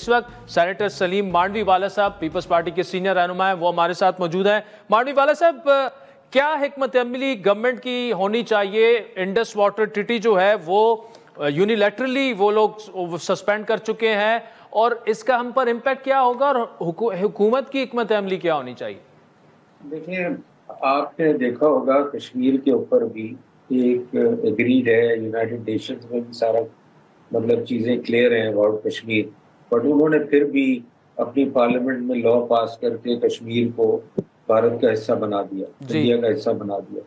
اس وقت سینیٹر سلیم مانڈوی والا صاحب پیپلز پارٹی کے سینئر رہنما ہیں، وہ ہمارے ساتھ موجود ہیں۔ مانڈوی والا صاحب، کیا حکمت عملی گورنمنٹ کی ہونی چاہیے؟ انڈس واٹر ٹریٹی جو ہے وہ یونیلیٹرلی وہ لوگ سسپینڈ کر چکے ہیں، اور اس کا ہم پر امپیکٹ کیا ہوگا، اور حکومت کی حکمت عملی کیا ہونی چاہیے؟ دیکھیں، آپ نے دیکھا ہوگا کشمیر کے اوپر بھی ایک ایگریڈ ہے، یونائٹڈ نیشنز میں بھی سارا مطلب چیزیں کلیئر ہیں اباؤٹ کشمیر، بٹ انہوں نے پھر بھی اپنی پارلیمنٹ میں لا پاس کر کے کشمیر کو بھارت کا حصہ بنا دیا، انڈیا کا حصہ بنا دیا۔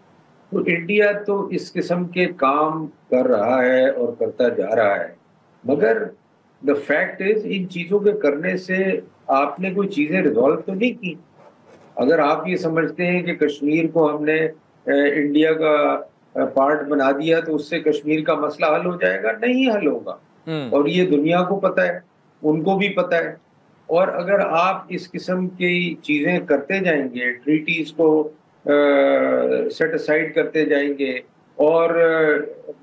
تو انڈیا تو اس قسم کے کام کر رہا ہے اور کرتا جا رہا ہے، مگر دا فیکٹ از ان چیزوں کے کرنے سے آپ نے کوئی چیزیں ریزالو تو نہیں کی۔ اگر آپ یہ سمجھتے ہیں کہ کشمیر کو ہم نے انڈیا کا پارٹ بنا دیا تو اس سے کشمیر کا مسئلہ حل ہو جائے گا، نہیں حل ہوگا، اور یہ دنیا کو پتہ ہے، ان کو بھی پتہ ہے۔ اور اگر آپ اس قسم کی چیزیں کرتے جائیں گے، ٹریٹیز کو سیٹ اسائڈ کرتے جائیں گے اور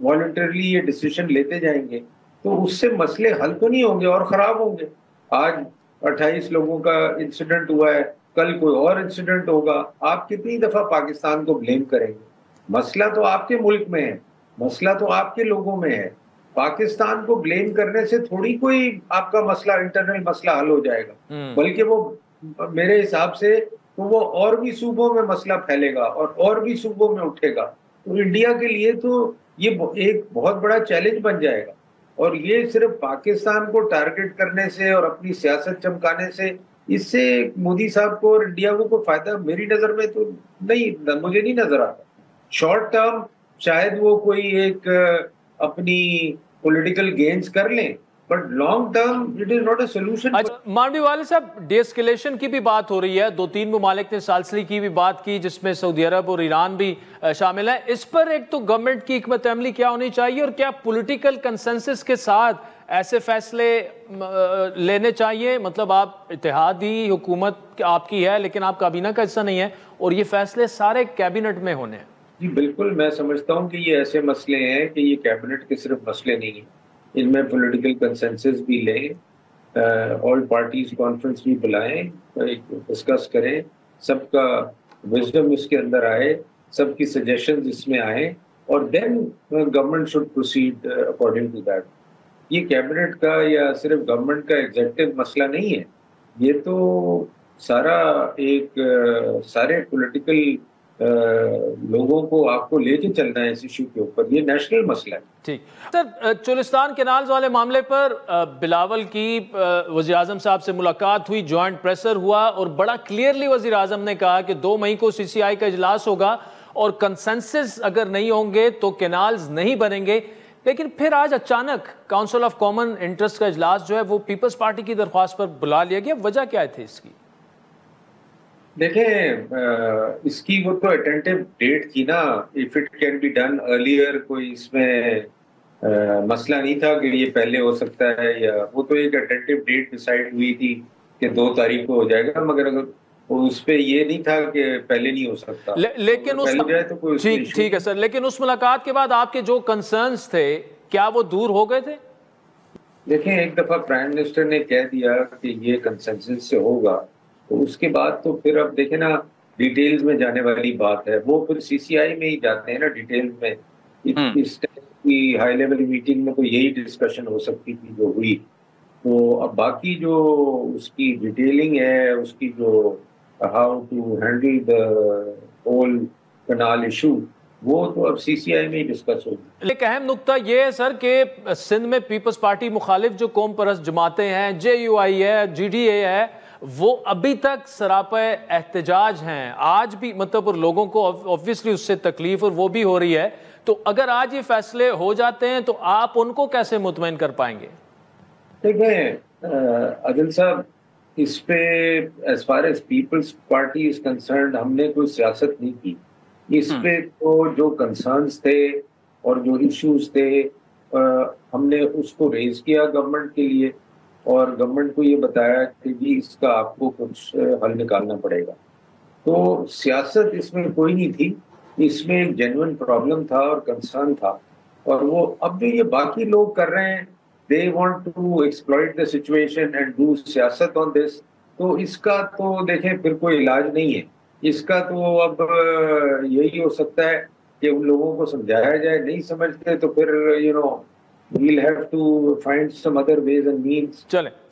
والنٹرلی یہ ڈیسیشن لیتے جائیں گے، تو اس سے مسئلے حل تو نہیں ہوں گے اور خراب ہوں گے۔ آج 28 لوگوں کا انسیڈنٹ ہوا ہے، کل کوئی اور انسیڈنٹ ہوگا، آپ کتنی دفعہ پاکستان کو بلیم کریں گے؟ مسئلہ تو آپ کے ملک میں ہے، مسئلہ تو آپ کے لوگوں میں ہے۔ پاکستان کو بلیم کرنے سے تھوڑی کوئی آپ کا مسئلہ، انٹرنل مسئلہ حل ہو جائے گا، بلکہ وہ میرے حساب سے تو وہ اور بھی صوبوں میں مسئلہ پھیلے گا اور بھی صوبوں میں اٹھے گا۔ تو انڈیا کے لیے تو یہ ایک بہت بڑا چیلنج بن جائے گا، اور یہ صرف پاکستان کو ٹارگٹ کرنے سے اور اپنی سیاست چمکانے سے اس سے مودی صاحب کو اور انڈیا کو کوئی فائدہ میری نظر میں تو نہیں، مجھے نہیں نظر آتا۔ شارٹ ٹرم شاید وہ کوئی ایک اپنی پولیٹیکل گینز کر لیں، but long term it is not a solution. Mandvi والد صاحب، ڈی اسکیلیشن کی بھی بات ہو رہی ہے، 2-3 ممالک نے سالسری کی بھی بات کی، جس میں سعودی عرب اور ایران بھی شامل ہیں۔ اس پر ایک تو گورنمنٹ کی حکمت عملی کیا ہونی چاہیے، اور کیا پولیٹیکل کنسنسس کے ساتھ ایسے فیصلے لینے چاہیے؟ مطلب آپ اتحادی حکومت آپ کی ہے، لیکن آپ کابینہ کا حصہ نہیں ہے، اور یہ فیصلے سارے کیبنٹ میں ہونے ہیں۔ جی بالکل، میں سمجھتا ہوں کہ یہ ایسے مسئلے ہیں کہ یہ کیبنٹ کے صرف مسئلے نہیں ہیں، ان میں پولیٹیکل کنسنسس بھی لیں، آل پارٹیز کانفرنس بھی بلائیں، ڈسکس کریں، سب کا وزڈم اس کے اندر آئے، سب کی سجیشنز اس میں آئیں، اور then government should proceed according to that. یہ کیبنٹ کا یا صرف گورنمنٹ کا ایگزیکٹو مسئلہ نہیں ہے، یہ تو سارا ایک سارے پولیٹیکل لوگوں کو آپ کو لے کے چلنا ہے اس ایشو کے اوپر، یہ نیشنل مسئلہ ہے۔ ٹھیک سر، چولستان کینالز والے معاملے پر بلاول کی وزیر اعظم صاحب سے ملاقات ہوئی، جوائنٹ پریسر ہوا، اور بڑا کلیئرلی وزیر اعظم نے کہا کہ 2 مئی کو CCI کا اجلاس ہوگا، اور کنسنسس اگر نہیں ہوں گے تو کینالز نہیں بنیں گے۔ لیکن پھر آج اچانک کاؤنسل آف کامن انٹرسٹ کا اجلاس جو ہے وہ پیپلز پارٹی کی درخواست پر بلا لیا گیا، وجہ کیا تھی اس کی؟ دیکھیں، اس کی وہ تو اٹینٹیو ڈیٹ تھی نا، if it can be done earlier, کوئی اس میں مسئلہ نہیں تھا کہ یہ پہلے ہو سکتا ہے، یا وہ تو ایک اٹینٹیو ڈیٹ ڈیسائیڈ ہوئی تھی کہ 2 تاریخ کو ہو جائے گا، مگر اگر اس پہ یہ نہیں تھا کہ پہلے نہیں ہو سکتا، لیکن ٹھیک ہے سر، لیکن اس ملاقات کے بعد آپ کے جو کنسرنز تھے کیا وہ دور ہو گئے تھے؟ دیکھیں، ایک دفعہ پرائم منسٹر نے کہہ دیا کہ یہ کنسنسس سے ہوگا، تو اس کے بعد تو پھر اب دیکھیں نا، ڈیٹیلز میں جانے والی بات ہے، وہ پھر CCI میں ہی جاتے ہیں نا ڈیٹیلز میں۔ اس کی ہائی لیول میٹنگ میں تو یہی ڈسکشن ہو سکتی تھی جو ہوئی، تو اب باقی جو اس کی ڈیٹیلنگ ہے، اس کی جو how to handle the whole canal issue, وہ تو اب CCI میں ہی ڈسکس ہوگی۔ ایک اہم نقطہ یہ ہے سر کہ سندھ میں پیپلز پارٹی مخالف جو قوم پرست جماعتیں ہیں، JUI ہے، GDA ہے، وہ ابھی تک سراپا احتجاج ہیں آج بھی، مطلب لوگوں کو obviously اس سے تکلیف اور وہ بھی ہو رہی ہے۔ تو اگر آج یہ فیصلے ہو جاتے ہیں تو آپ ان کو کیسے مطمئن کر پائیں گے؟ دیکھیں عادل صاحب، اس پہ as far as Peoples Party is concerned ہم نے کوئی سیاست نہیں کی، اس پہ تو جو کنسرنز تھے اور جو ایشوز تھے ہم نے اس کو ریز کیا گورنمنٹ کے لیے، اور گورنمنٹ کو یہ بتایا کہ جی اس کا آپ کو کچھ حل نکالنا پڑے گا۔ تو سیاست اس میں کوئی نہیں تھی، اس میں ایک جینوئن پرابلم تھا اور کنسرن تھا، اور وہ اب بھی یہ باقی لوگ کر رہے ہیں they want to exploit the situation and do سیاست on this. تو اس کا تو دیکھیں پھر کوئی علاج نہیں ہے. اس کا تو اب یہی ہو سکتا ہے کہ ان لوگوں کو سمجھایا جائے. نہیں سمجھتے تو پھر we'll have to find some other ways and means. چلیں